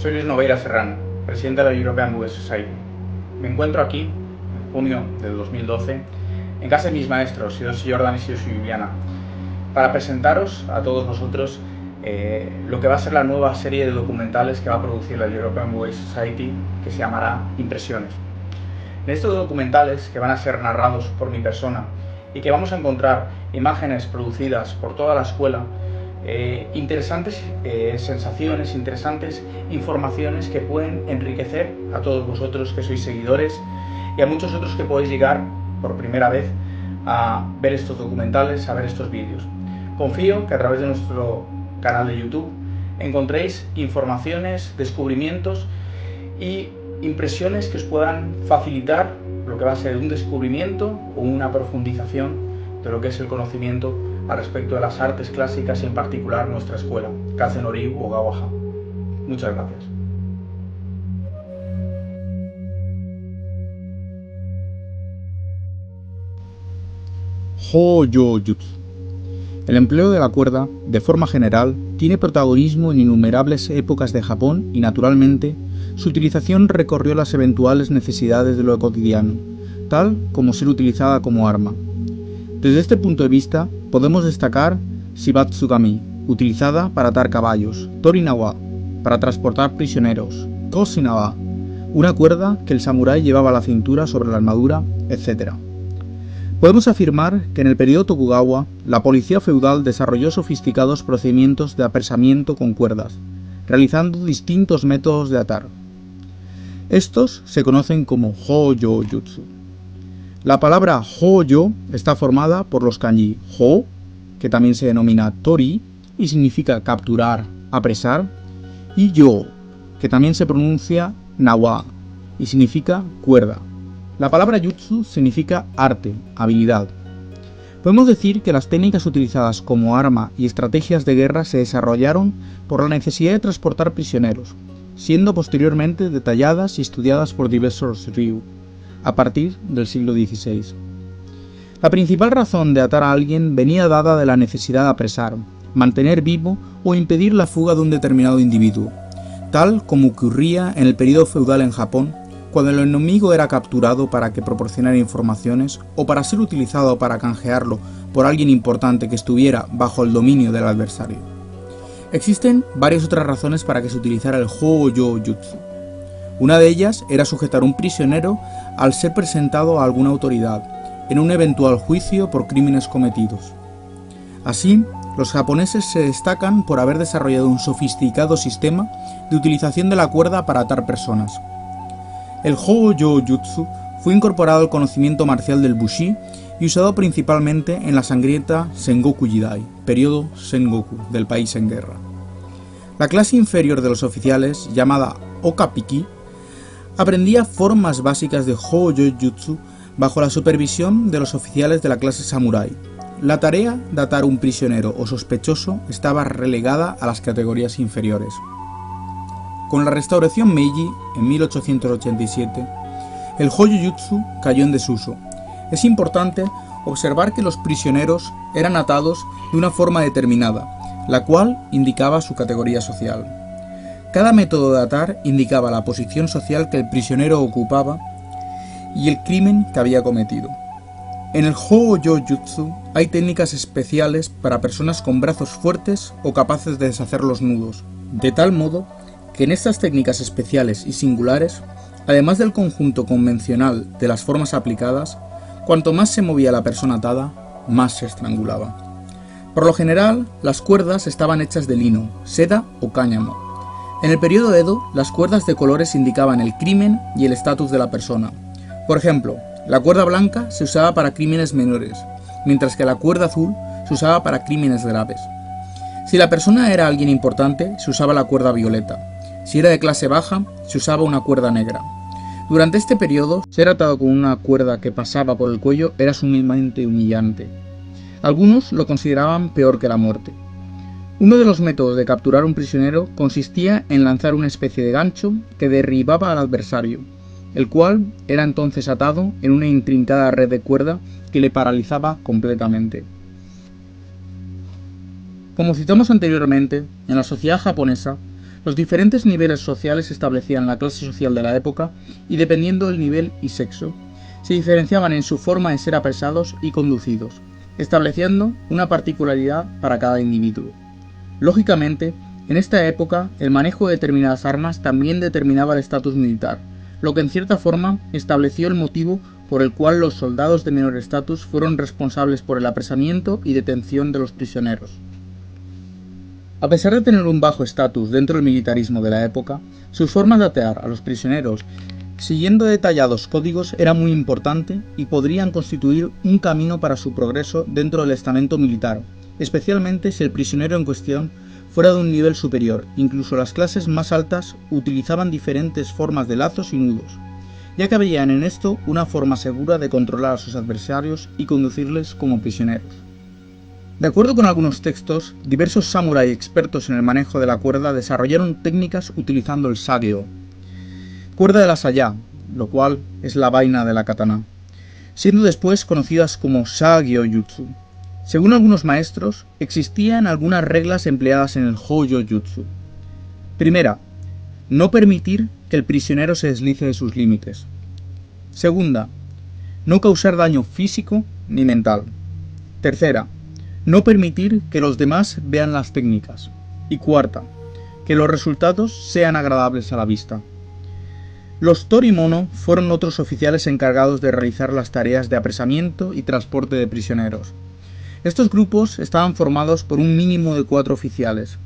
Soy Luis Noveira Serrano, presidente de la European Buddhist Society. Me encuentro aquí, en junio del 2012, en casa de mis maestros, Hiroshi Jordan y Hiroshi Viviana, para presentaros a todos vosotros lo que va a ser la nueva serie de documentales que va a producir la European Buddhist Society, que se llamará Impresiones. En estos documentales, que van a ser narrados por mi persona y que vamos a encontrar imágenes producidas por toda la escuela, interesantes sensaciones, interesantes informaciones que pueden enriquecer a todos vosotros que sois seguidores y a muchos otros que podéis llegar por primera vez a ver estos documentales, a ver estos vídeos. Confío que a través de nuestro canal de YouTube encontréis informaciones, descubrimientos y impresiones que os puedan facilitar lo que va a ser un descubrimiento o una profundización de lo que es el conocimiento al respecto de las artes clásicas y en particular nuestra escuela, Kazen-Ori Ogawa-ha. Muchas gracias. Hōjō-jutsu. El empleo de la cuerda, de forma general, tiene protagonismo en innumerables épocas de Japón y, naturalmente, su utilización recorrió las eventuales necesidades de lo cotidiano, tal como ser utilizada como arma. Desde este punto de vista, podemos destacar Shibatsugami, utilizada para atar caballos, Torinawa, para transportar prisioneros, Kosinawa, una cuerda que el samurái llevaba a la cintura sobre la armadura, etc. Podemos afirmar que en el periodo Tokugawa, la policía feudal desarrolló sofisticados procedimientos de apresamiento con cuerdas, realizando distintos métodos de atar. Estos se conocen como Hōjō-jutsu. La palabra Hōjō está formada por los kanji Hō, que también se denomina Tori y significa capturar, apresar, y Yō, que también se pronuncia Nawa y significa cuerda. La palabra jutsu significa arte, habilidad. Podemos decir que las técnicas utilizadas como arma y estrategias de guerra se desarrollaron por la necesidad de transportar prisioneros, siendo posteriormente detalladas y estudiadas por diversos ryu, a partir del siglo XVI. La principal razón de atar a alguien venía dada de la necesidad de apresar, mantener vivo o impedir la fuga de un determinado individuo, tal como ocurría en el periodo feudal en Japón, cuando el enemigo era capturado para que proporcionara informaciones o para ser utilizado para canjearlo por alguien importante que estuviera bajo el dominio del adversario. Existen varias otras razones para que se utilizara el Hōjō-jutsu. Una de ellas era sujetar un prisionero al ser presentado a alguna autoridad, en un eventual juicio por crímenes cometidos. Así, los japoneses se destacan por haber desarrollado un sofisticado sistema de utilización de la cuerda para atar personas. El Hōjō-jutsu fue incorporado al conocimiento marcial del Bushi y usado principalmente en la sangrienta Sengoku Jidai, periodo Sengoku, del país en guerra. La clase inferior de los oficiales, llamada Okapiki, aprendía formas básicas de Hōjō-jutsu bajo la supervisión de los oficiales de la clase samurái. La tarea de atar un prisionero o sospechoso estaba relegada a las categorías inferiores. Con la restauración Meiji, en 1887, el Hōjō-jutsu cayó en desuso. Es importante observar que los prisioneros eran atados de una forma determinada, la cual indicaba su categoría social. Cada método de atar indicaba la posición social que el prisionero ocupaba y el crimen que había cometido. En el Hōjō-jutsu hay técnicas especiales para personas con brazos fuertes o capaces de deshacer los nudos, de tal modo que en estas técnicas especiales y singulares, además del conjunto convencional de las formas aplicadas, cuanto más se movía la persona atada, más se estrangulaba. Por lo general, las cuerdas estaban hechas de lino, seda o cáñamo. En el periodo Edo, las cuerdas de colores indicaban el crimen y el estatus de la persona. Por ejemplo, la cuerda blanca se usaba para crímenes menores, mientras que la cuerda azul se usaba para crímenes graves. Si la persona era alguien importante, se usaba la cuerda violeta. Si era de clase baja, se usaba una cuerda negra. Durante este periodo, ser atado con una cuerda que pasaba por el cuello era sumamente humillante. Algunos lo consideraban peor que la muerte. Uno de los métodos de capturar a un prisionero consistía en lanzar una especie de gancho que derribaba al adversario, el cual era entonces atado en una intrincada red de cuerda que le paralizaba completamente. Como citamos anteriormente, en la sociedad japonesa, Los diferentes niveles sociales establecían la clase social de la época y, dependiendo del nivel y sexo, se diferenciaban en su forma de ser apresados y conducidos, estableciendo una particularidad para cada individuo. Lógicamente, en esta época, el manejo de determinadas armas también determinaba el estatus militar, lo que en cierta forma estableció el motivo por el cual los soldados de menor estatus fueron responsables por el apresamiento y detención de los prisioneros. A pesar de tener un bajo estatus dentro del militarismo de la época, sus formas de atear a los prisioneros siguiendo detallados códigos era muy importante y podrían constituir un camino para su progreso dentro del estamento militar, especialmente si el prisionero en cuestión fuera de un nivel superior. Incluso las clases más altas utilizaban diferentes formas de lazos y nudos, ya que veían en esto una forma segura de controlar a sus adversarios y conducirles como prisioneros. De acuerdo con algunos textos, diversos samuráis expertos en el manejo de la cuerda desarrollaron técnicas utilizando el sageo, cuerda de la saya, lo cual es la vaina de la katana, siendo después conocidas como Sagyo-jutsu. Según algunos maestros, existían algunas reglas empleadas en el Hojo-jutsu. Primera, no permitir que el prisionero se deslice de sus límites. Segunda, no causar daño físico ni mental. Tercera, no permitir que los demás vean las técnicas. Y cuarta, que los resultados sean agradables a la vista. Los torimono fueron otros oficiales encargados de realizar las tareas de apresamiento y transporte de prisioneros. Estos grupos estaban formados por un mínimo de 4 oficiales.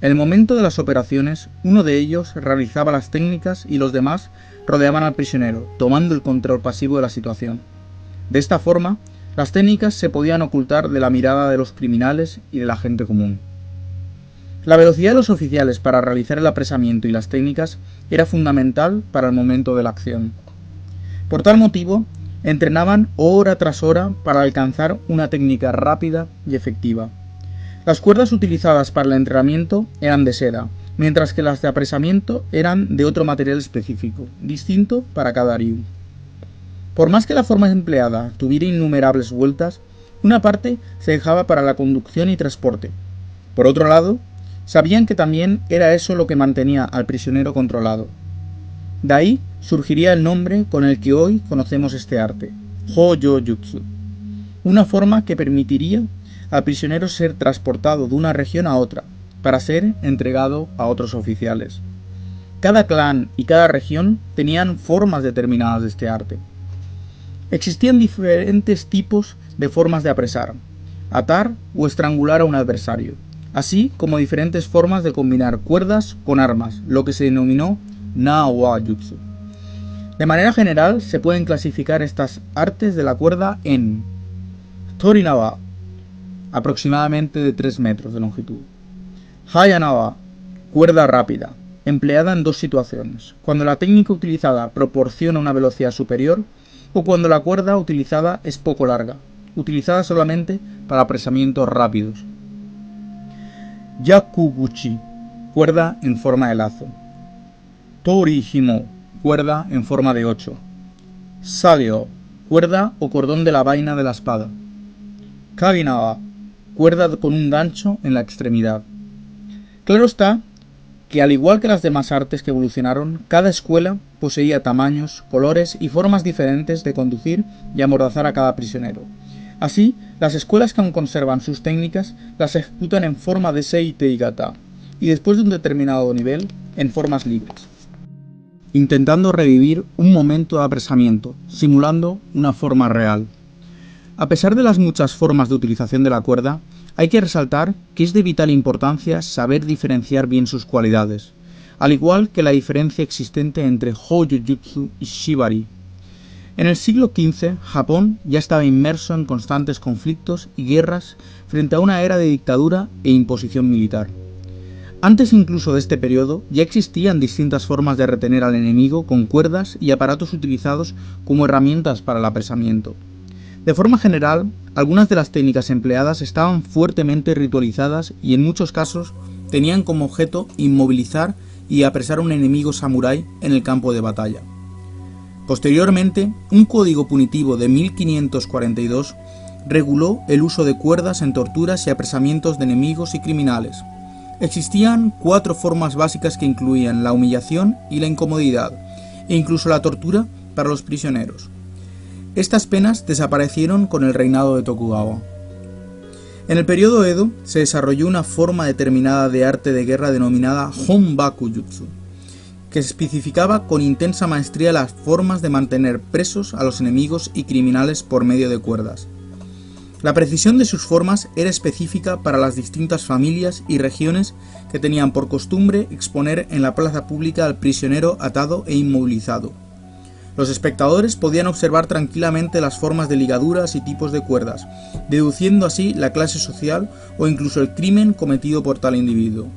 En el momento de las operaciones, uno de ellos realizaba las técnicas y los demás rodeaban al prisionero, tomando el control pasivo de la situación. De esta forma, las técnicas se podían ocultar de la mirada de los criminales y de la gente común. La velocidad de los oficiales para realizar el apresamiento y las técnicas era fundamental para el momento de la acción. Por tal motivo, entrenaban hora tras hora para alcanzar una técnica rápida y efectiva. Las cuerdas utilizadas para el entrenamiento eran de seda, mientras que las de apresamiento eran de otro material específico, distinto para cada ryu. Por más que la forma empleada tuviera innumerables vueltas, una parte se dejaba para la conducción y transporte. Por otro lado, sabían que también era eso lo que mantenía al prisionero controlado. De ahí surgiría el nombre con el que hoy conocemos este arte, Hojo-jutsu, una forma que permitiría al prisionero ser transportado de una región a otra, para ser entregado a otros oficiales. Cada clan y cada región tenían formas determinadas de este arte. Existían diferentes tipos de formas de apresar, atar o estrangular a un adversario, así como diferentes formas de combinar cuerdas con armas, lo que se denominó Na-wa-jutsu. De manera general, se pueden clasificar estas artes de la cuerda en Torinawa, aproximadamente de 3 metros de longitud; Hayanawa, cuerda rápida, empleada en 2 situaciones: cuando la técnica utilizada proporciona una velocidad superior o cuando la cuerda utilizada es poco larga, utilizada solamente para apresamientos rápidos; Yakuguchi, cuerda en forma de lazo; Tori-himo, cuerda en forma de 8; Sageo, cuerda o cordón de la vaina de la espada; Kaginawa, cuerda con un gancho en la extremidad. Claro está que, al igual que las demás artes que evolucionaron, cada escuela poseía tamaños, colores y formas diferentes de conducir y amordazar a cada prisionero. Así, las escuelas que aún conservan sus técnicas las ejecutan en forma de seite y gata, y después de un determinado nivel, en formas libres, intentando revivir un momento de apresamiento, simulando una forma real. A pesar de las muchas formas de utilización de la cuerda, hay que resaltar que es de vital importancia saber diferenciar bien sus cualidades, al igual que la diferencia existente entre Hojo-jutsu y Shibari. En el siglo XV, Japón ya estaba inmerso en constantes conflictos y guerras frente a una era de dictadura e imposición militar. Antes incluso de este periodo, ya existían distintas formas de retener al enemigo con cuerdas y aparatos utilizados como herramientas para el apresamiento. De forma general, algunas de las técnicas empleadas estaban fuertemente ritualizadas y en muchos casos tenían como objeto inmovilizar y apresar a un enemigo samurái en el campo de batalla. Posteriormente, un código punitivo de 1542 reguló el uso de cuerdas en torturas y apresamientos de enemigos y criminales, Existían 4 formas básicas que incluían la humillación y la incomodidad, e incluso la tortura para los prisioneros. Estas penas desaparecieron con el reinado de Tokugawa. En el periodo Edo se desarrolló una forma determinada de arte de guerra denominada Honbaku Jutsu, que especificaba con intensa maestría las formas de mantener presos a los enemigos y criminales por medio de cuerdas. La precisión de sus formas era específica para las distintas familias y regiones que tenían por costumbre exponer en la plaza pública al prisionero atado e inmovilizado. Los espectadores podían observar tranquilamente las formas de ligaduras y tipos de cuerdas, deduciendo así la clase social o incluso el crimen cometido por tal individuo.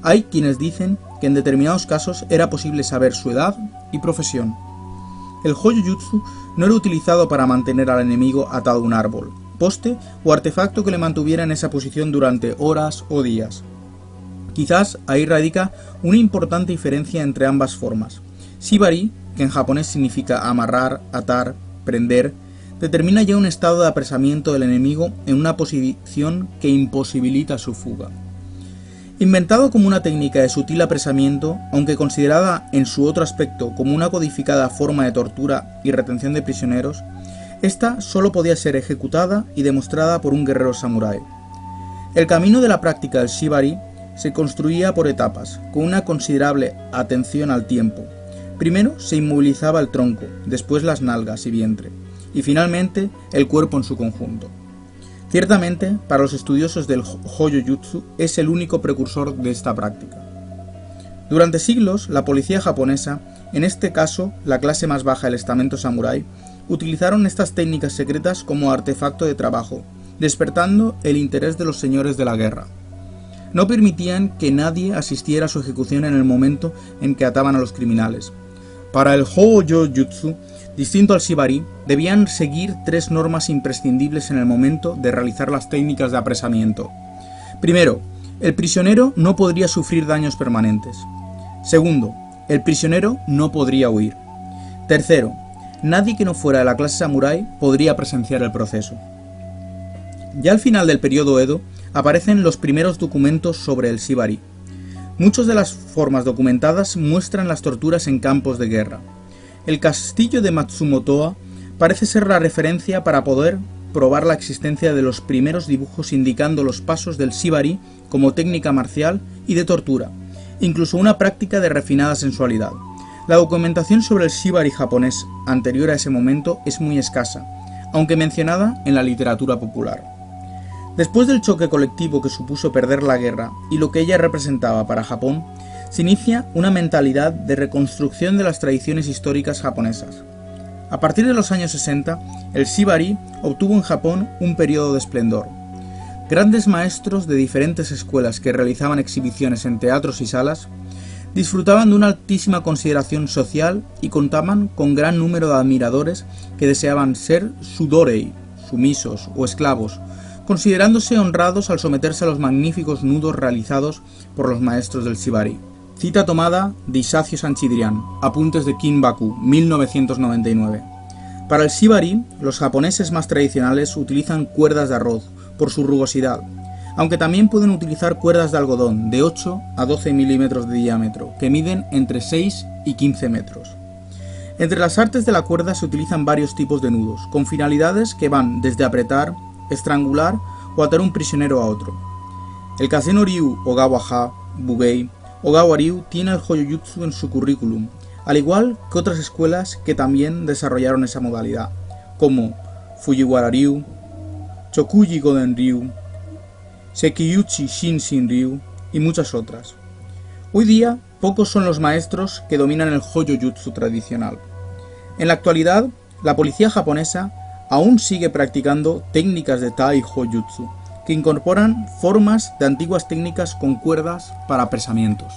Hay quienes dicen que en determinados casos era posible saber su edad y profesión. El Hōjō-jutsu no era utilizado para mantener al enemigo atado a un árbol, poste o artefacto que le mantuviera en esa posición durante horas o días. Quizás ahí radica una importante diferencia entre ambas formas. Shibari, que en japonés significa amarrar, atar, prender, determina ya un estado de apresamiento del enemigo en una posición que imposibilita su fuga. Inventado como una técnica de sutil apresamiento, aunque considerada en su otro aspecto como una codificada forma de tortura y retención de prisioneros, esta solo podía ser ejecutada y demostrada por un guerrero samurái. El camino de la práctica del shibari se construía por etapas, con una considerable atención al tiempo. Primero se inmovilizaba el tronco, después las nalgas y vientre, y finalmente el cuerpo en su conjunto. Ciertamente, para los estudiosos del Hōjō-jutsu es el único precursor de esta práctica. Durante siglos, la policía japonesa, en este caso la clase más baja del estamento samurái, utilizaron estas técnicas secretas como artefacto de trabajo, despertando el interés de los señores de la guerra. No permitían que nadie asistiera a su ejecución en el momento en que ataban a los criminales. Para el Hōjō-jutsu, distinto al shibari, debían seguir 3 normas imprescindibles en el momento de realizar las técnicas de apresamiento. Primero, el prisionero no podría sufrir daños permanentes. Segundo, el prisionero no podría huir. Tercero, nadie que no fuera de la clase samurái podría presenciar el proceso. Ya al final del periodo Edo aparecen los primeros documentos sobre el shibari. Muchas de las formas documentadas muestran las torturas en campos de guerra. El castillo de Matsumotoa parece ser la referencia para poder probar la existencia de los primeros dibujos indicando los pasos del shibari como técnica marcial y de tortura, incluso una práctica de refinada sensualidad. La documentación sobre el shibari japonés anterior a ese momento es muy escasa, aunque mencionada en la literatura popular. Después del choque colectivo que supuso perder la guerra y lo que ella representaba para Japón, se inicia una mentalidad de reconstrucción de las tradiciones históricas japonesas. A partir de los años 60, el shibari obtuvo en Japón un periodo de esplendor. Grandes maestros de diferentes escuelas que realizaban exhibiciones en teatros y salas disfrutaban de una altísima consideración social y contaban con gran número de admiradores que deseaban ser sudorei, sumisos o esclavos, considerándose honrados al someterse a los magníficos nudos realizados por los maestros del shibari. Cita tomada de Isacio Sanchidrián, Apuntes de Kinbaku, 1999. Para el shibari, los japoneses más tradicionales utilizan cuerdas de arroz por su rugosidad, aunque también pueden utilizar cuerdas de algodón de 8 a 12 milímetros de diámetro, que miden entre 6 y 15 metros. Entre las artes de la cuerda se utilizan varios tipos de nudos, con finalidades que van desde apretar, estrangular o atar un prisionero a otro. El Kaze-no-ryu o Gawa-ha, Bugei o Gawa-ryu tiene el Hōjō-jutsu en su currículum, al igual que otras escuelas que también desarrollaron esa modalidad, como Fujiwara-ryu, Chokuji-goden-ryu, Sekiyuchi Shinshin-ryu y muchas otras. Hoy día, pocos son los maestros que dominan el Hōjō-jutsu tradicional. En la actualidad, la policía japonesa aún sigue practicando técnicas de Tai Hōjō-jutsu, que incorporan formas de antiguas técnicas con cuerdas para apresamientos.